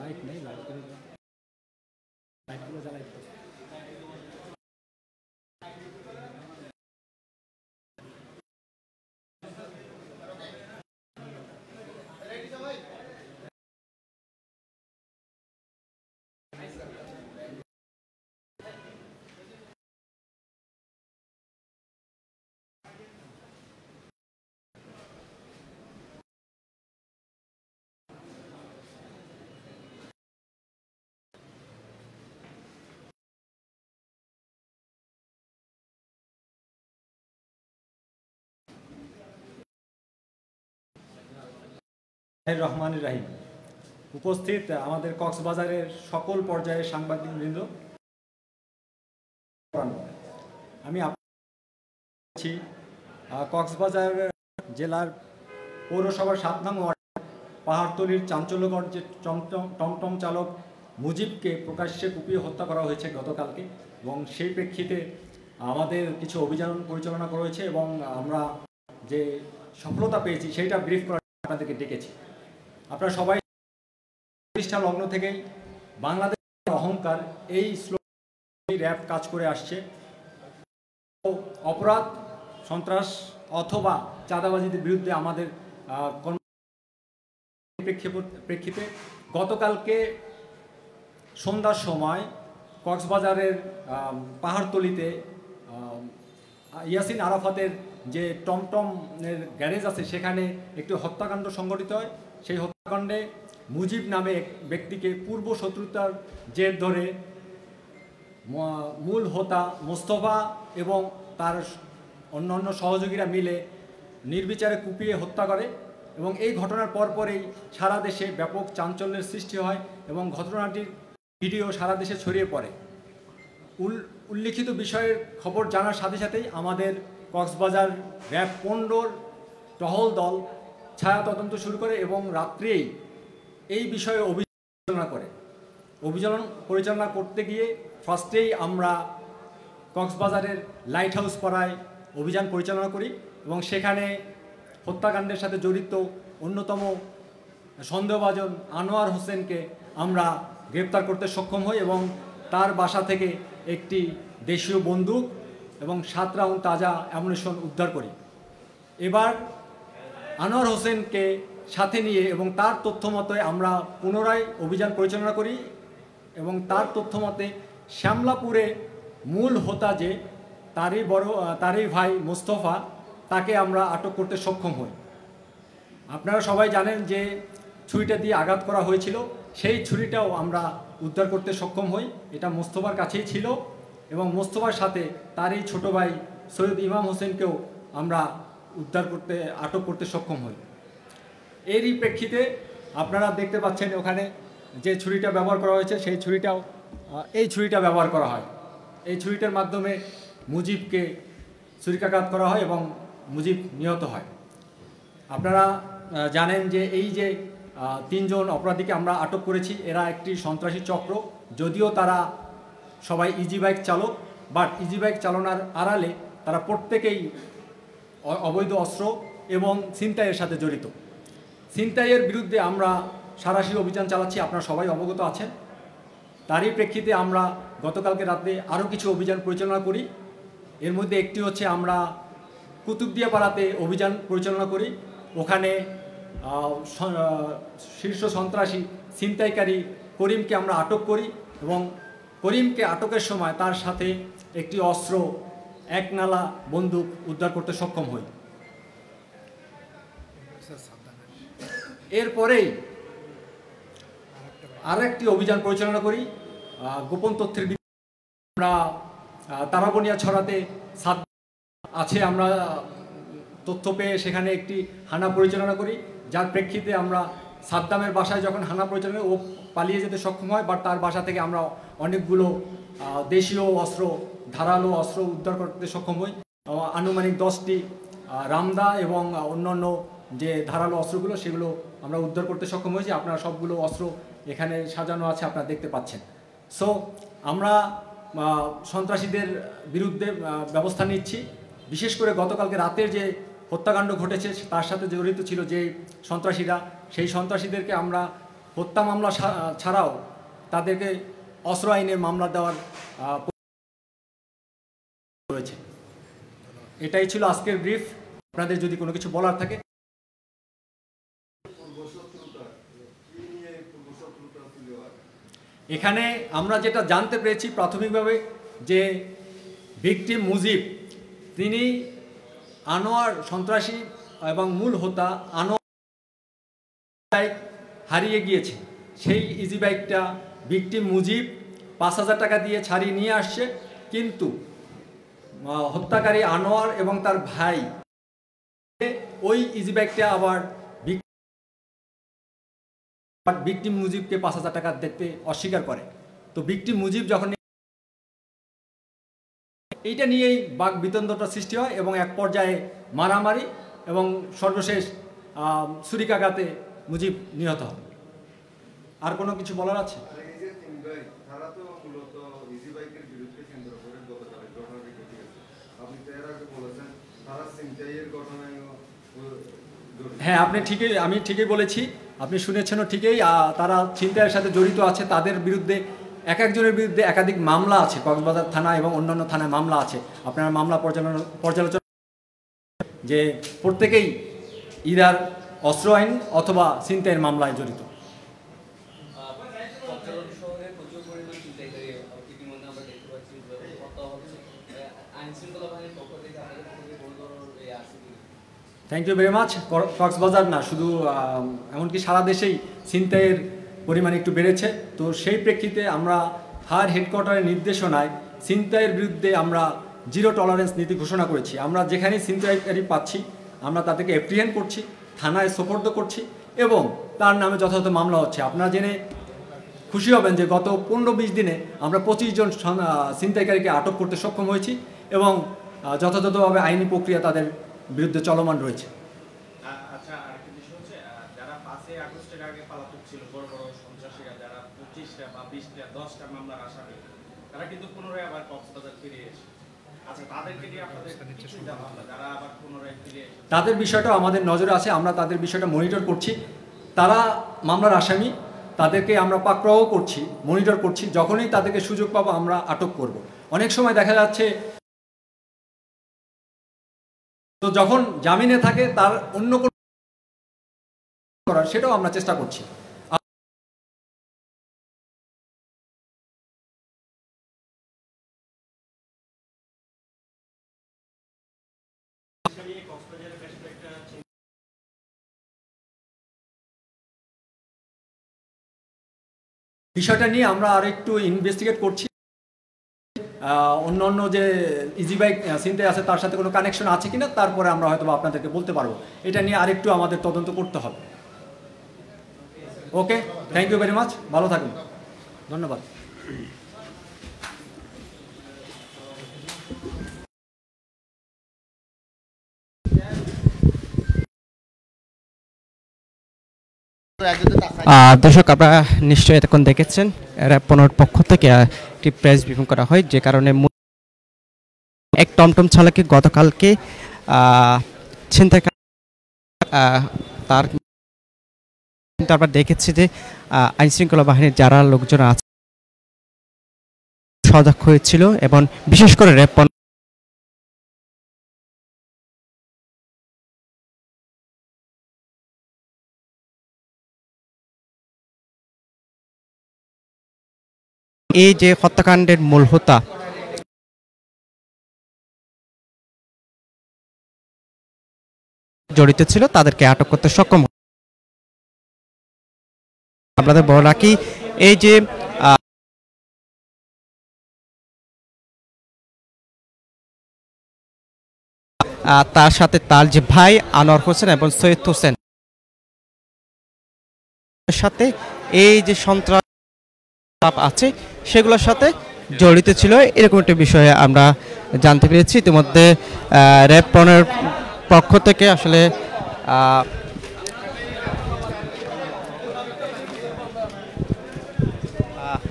Light নেই, লাইটগুলো জ্বালাই দিতে। রহমান রাহিম। উপস্থিত আমাদের কক্সবাজারের সকল পর্যায়ের সাংবাদিকবৃন্দ, আমি আছি কক্সবাজার জেলার পৌরসভার ৭ নং ওয়ার্ড পাহাড়তলির চাঞ্চল্যকর যে টমটম চালক মুজিবকে প্রকাশ্যে কুপিয়ে হত্যা করা হয়েছে গতকালকে, এবং সেই প্রেক্ষিতে আমাদের কিছু অভিযান পরিচালনা করা হয়েছে এবং আমরা যে সফলতা পেয়েছি সেইটা ব্রিফ করার আপনাদেরকে ডেকেছি। আপনারা সবাই প্রতিষ্ঠা লগ্ন থেকেই বাংলাদেশের অহংকার এই স্লোগানে র্যাব কাজ করে আসছে। অপরাধ, সন্ত্রাস অথবা চাঁদাবাজিদের বিরুদ্ধে আমাদের প্রেক্ষিতে গতকালকে সন্ধ্যার সময় কক্সবাজারের পাহাড়তলিতে ইয়াসিন আরাফাতের যে টমটমের গ্যারেজ আছে সেখানে একটি হত্যাকাণ্ড সংঘটিত হয়। সেই হত্যাকাণ্ডে মুজিব নামে এক ব্যক্তিকে পূর্ব শত্রুতার জের ধরে মূল হোতা মোস্তফা এবং তার অন্যান্য সহযোগীরা মিলে নির্বিচারে কুপিয়ে হত্যা করে, এবং এই ঘটনার পরপরেই সারা দেশে ব্যাপক চাঞ্চল্যের সৃষ্টি হয় এবং ঘটনাটির ভিডিও সারা দেশে ছড়িয়ে পড়ে। উল্লিখিত বিষয়ের খবর জানার সাথে সাথেই আমাদের কক্সবাজার র্যাব 15 টহল দল ছায়া তদন্ত শুরু করে এবং রাত্রেই এই বিষয়ে অভিযান পরিচালনা করতে গিয়ে ফার্স্টেই আমরা কক্সবাজারের লাইট হাউস পাড়ায় অভিযান পরিচালনা করি এবং সেখানে হত্যাকাণ্ডের সাথে জড়িত অন্যতম সন্দেহভাজন আনোয়ার হোসেনকে আমরা গ্রেপ্তার করতে সক্ষম হই এবং তার বাসা থেকে একটি দেশীয় বন্দুক এবং 7 রাউন্ড তাজা অ্যামুনিশন উদ্ধার করি। এবার আনোয়ার হোসেনকে সাথে নিয়ে এবং তার তথ্য মতে আমরা পুনরায় অভিযান পরিচালনা করি এবং তার তথ্য মতে শ্যামলাপুরে মূল হোতা যে তারই ভাই মোস্তফা, তাকে আমরা আটক করতে সক্ষম হই। আপনারা সবাই জানেন যে ছুরিটা দিয়ে আঘাত করা হয়েছিল, সেই ছুরিটাও আমরা উদ্ধার করতে সক্ষম হই। এটা মোস্তফার কাছেই ছিল এবং মোস্তফার সাথে তার এই ছোটো ভাই সৈয়দ ইমাম হোসেনকেও আমরা আটক করতে সক্ষম হই। এরই প্রেক্ষিতে আপনারা দেখতে পাচ্ছেন ওখানে যে ছুরিটা ব্যবহার করা হয়েছে সেই ছুরিটাও এই ছুরিটা ব্যবহার করা হয়। এই ছুরিটার মাধ্যমে মুজিবকে ছুরিকাঘাত করা হয় এবং মুজিব নিহত হয়। আপনারা জানেন যে এই যে 3 জন অপরাধীকে আমরা আটক করেছি, এরা একটি সন্ত্রাসী চক্র। যদিও তারা সবাই ইজি বাইক চালক, বাট ইজি বাইক চালানোর আড়ালে তারা প্রত্যেকেই অবৈধ অস্ত্র এবং ছিনতাইয়ের সাথে জড়িত। ছিনতাইয়ের বিরুদ্ধে আমরা সাঁড়াশি অভিযান চালাচ্ছি, আপনারা সবাই অবগত আছেন। তারই প্রেক্ষিতে আমরা গতকালকে রাতে আরও কিছু অভিযান পরিচালনা করি। এর মধ্যে একটি হচ্ছে আমরা কুতুবদিয়া পাড়াতে অভিযান পরিচালনা করি। ওখানে শীর্ষ সন্ত্রাসী ছিনতাইকারী করিমকে আমরা আটক করি এবং করিমকে আটকের সময় তার সাথে একটি অস্ত্র, 1 নালা বন্দুক উদ্ধার করতে সক্ষম হই। এরপরেই আরেকটি অভিযান পরিচালনা করি। গোপন তথ্যের আমরা তারাবনিয়া ছড়াতে আছে, আমরা তথ্য পেয়ে সেখানে একটি হানা পরিচালনা করি, যার প্রেক্ষিতে আমরা সাদ্দামের বাসায় যখন হানা পরিচালনা ও পালিয়ে যেতে সক্ষম হয়, বাট তার বাসা থেকে আমরা অনেকগুলো দেশীয় অস্ত্র, ধারালো অস্ত্র উদ্ধার করতে সক্ষম হই। আনুমানিক 10টি রামদা এবং অন্যান্য যে ধারালো অস্ত্রগুলো সেগুলো আমরা উদ্ধার করতে সক্ষম হয়েছি। আপনারা সবগুলো অস্ত্র এখানে সাজানো আছে, আপনারা দেখতে পাচ্ছেন। সো আমরা সন্ত্রাসীদের বিরুদ্ধে ব্যবস্থা নিচ্ছি। বিশেষ করে গতকালকে রাতের যে হত্যাকাণ্ড ঘটেছে তার সাথে জড়িত ছিল যে সন্ত্রাসীরা, সেই সন্ত্রাসীদেরকে আমরা হত্যা মামলা ছাড়াও তাদেরকে অস্ত্র আইনের মামলা দেওয়ার রয়েছে। এটাই ছিল আজকের ব্রিফ। আপনাদের যদি কোনো কিছু বলার থাকে। এখানে আমরা যেটা জানতে পেরেছি প্রাথমিকভাবে যে ভিকটিম মুজিব তিনি আনোয়ার সন্ত্রাসী এবং মূল হোতা আনোয়ার বাইক হারিয়ে গিয়েছে। সেই ইজি বাইকটা ভিকটিম মুজিব 5,000 টাকা দিয়ে ছাড়িয়ে নিয়ে আসছে, কিন্তু হত্যাকারী আনোয়ার এবং তার ভাই ওই ইজি বাইকটা আবার ভিকটিম মুজিবকে 5,000 টাকা দিতে অস্বীকার করে। তো ভিকটিম মুজিব যখন এইটা নিয়েই বাক বিতণ্ডটা সৃষ্টি হয় এবং এক পর্যায়ে মারামারি এবং সর্বশেষ ছুরিকাঘাতে মুজিব নিহত হয়। আর কোনো কিছু বলার আছে? হ্যাঁ, আমি ঠিকই বলেছি, আপনি শুনেছেনও ঠিকই। তারা ছিনতাইয়ের সাথে জড়িত আছে, তাদের বিরুদ্ধে একজনের বিরুদ্ধে একাধিক মামলা আছে, কক্সবাজার থানা এবং অন্যান্য থানায় মামলা আছে। আপনারা মামলা পর্যালোচনা যে প্রত্যেকেই ইদার অস্ত্র আইন অথবা ছিনতাইয়ের মামলায় জড়িত। Thank you very much. Cox's Bazar না, শুধু এমনকি সারা দেশেই ছিনতাইয়ের পরিমাণ একটু বেড়েছে। তো সেই প্রেক্ষিতে আমরা ফায়ার হেডকোয়ার্টারের নির্দেশনায় ছিনতাইয়ের বিরুদ্ধে আমরা জিরো টলারেন্স নীতি ঘোষণা করেছি। আমরা যেখানেই ছিনতাইকারী পাচ্ছি আমরা তাদেরকে অ্যাপ্রিহেন্ড করছি, থানায় সোপর্দ করছি এবং তার নামে যথাযথ মামলা হচ্ছে। আপনারা জেনে খুশি হবেন যে গত 15-20 দিনে আমরা 25 জন ছিনতাইকারীকে আটক করতে সক্ষম হয়েছি এবং যথাযথভাবে আইনি প্রক্রিয়া তাদের বিরুদ্ধে চলমান রয়েছে। আচ্ছা, আরেকটা বিষয় হচ্ছে যারা 5 আগস্টের আগে পলাতক ছিল, বড় বড় সন্ত্রাসীরা যারা 25টা বা 20টা 10টা মামলার আসামি, তারা কিন্তু পুনরায় আবার কক্সবাজার ফিরে এসে, আচ্ছা তাদেরকে নিয়ে আপনাদের কি চিন্তা ভাবনা, যারা আবার পুনরায় ফিরে এসে? তাদের বিষয়টা আমাদের নজরে আছে, আমরা তাদের বিষয়টা মনিটর করছি। তারা মামলার আসামি, তাদেরকে আমরা পাকড়াও করছি, মনিটর করছি। যখনই তাদেরকে সুযোগ পাবো আমরা আটক করব। অনেক সময় দেখা যাচ্ছে তো যখন জামিনে থাকে তার অন্য কোনো করার, সেটাও আমরা চেষ্টা করছি। বিষয়টা নিয়ে আমরা আরেকটু ইনভেস্টিগেট করছি। অন্য যে ইজি বাইক ছিনতাই আছে তার সাথে কোনো কানেকশন আছে কিনা, তারপরে আমরা হয়তো আপনাদেরকে বলতে পারবো। এটা নিয়ে আরেকটু আমাদের তদন্ত করতে হবে। ওকে, থ্যাংক ইউ ভেরি মাচ, ভালো থাকুন, ধন্যবাদ। দর্শক, আপনারা নিশ্চয়ই এতক্ষণ দেখেছেন র্যাব 15 পক্ষ থেকে একটি প্রেস ব্রিফিং করা হয়, যে কারণে এক টমটম চালককে গতকালকে ছিনতাই তার কিন্তু আমরা দেখেছি যে আইনশৃঙ্খলা বাহিনীর যারা লোকজন আছে সজাগ হয়েছিল এবং বিশেষ করে র্যাব এই যে হত্যাকাণ্ডের মূল হোতা জড়িত ছিল তাদেরকে আটক করতে সক্ষম। আপনাদের বড় রাখি, এই যে তার সাথে তার যে ভাই আনোয়ার হোসেন এবং সৈয়দ হোসেন সাথে এই যে সন্ত্রাস আছে সেগুলোর সাথে জড়িত ছিল, এরকম একটা বিষয়ে আমরা জানতে পেরেছি। ইতিমধ্যে র্যাব 15 পক্ষ থেকে আসলে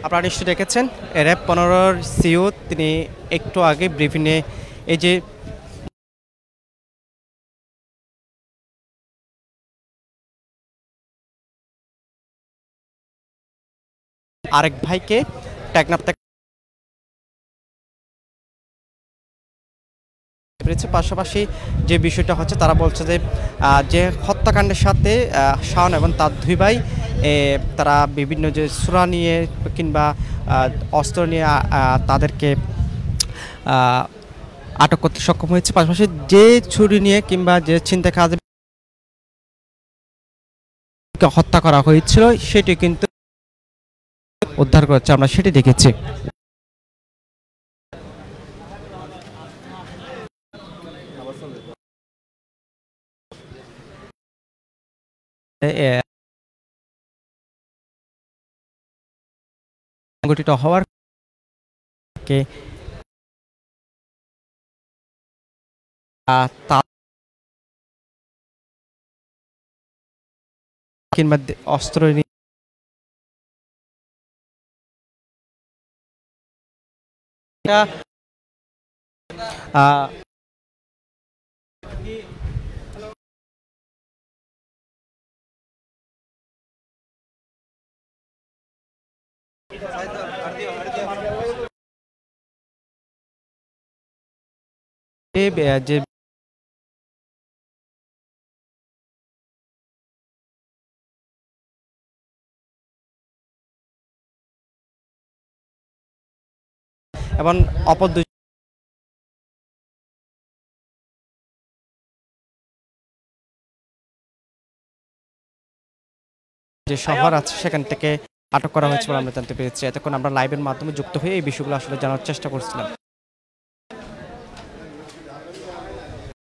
আপনারা নিশ্চয়ই দেখেছেন র্যাব 15-র সিও তিনি একটু আগে ব্রিফিংয়ে এই যে আরেক ভাইকে টেকনাফ থেকে পেরেছে। পাশাপাশি যে বিষয়টা হচ্ছে তারা বলছে যে যে হত্যাকাণ্ডের সাথে শাওন এবং তার দুই ভাই তারা বিভিন্ন যে সূরা নিয়ে কিংবা অস্ত্র নিয়ে তাদেরকে আটক করতে সক্ষম হয়েছে। পাশাপাশি যে ছুরি নিয়ে কিংবা যে ছিনতাই কাজে হত্যা করা হয়েছিল সেটি কিন্তু উদ্ধার করেছে, আমরা সেটি দেখেছি। সংগঠিত হওয়ার কিংবা অস্ত্র নিয়ে যে এবং অপর দুই যে শহর আছে সেখান থেকে আটক করা হয়েছে বলে আমরা জানতে পেরেছি। এতক্ষণ আমরা লাইভের মাধ্যমে যুক্ত হয়ে এই বিষয়গুলো আসলে জানার চেষ্টা করছিলাম।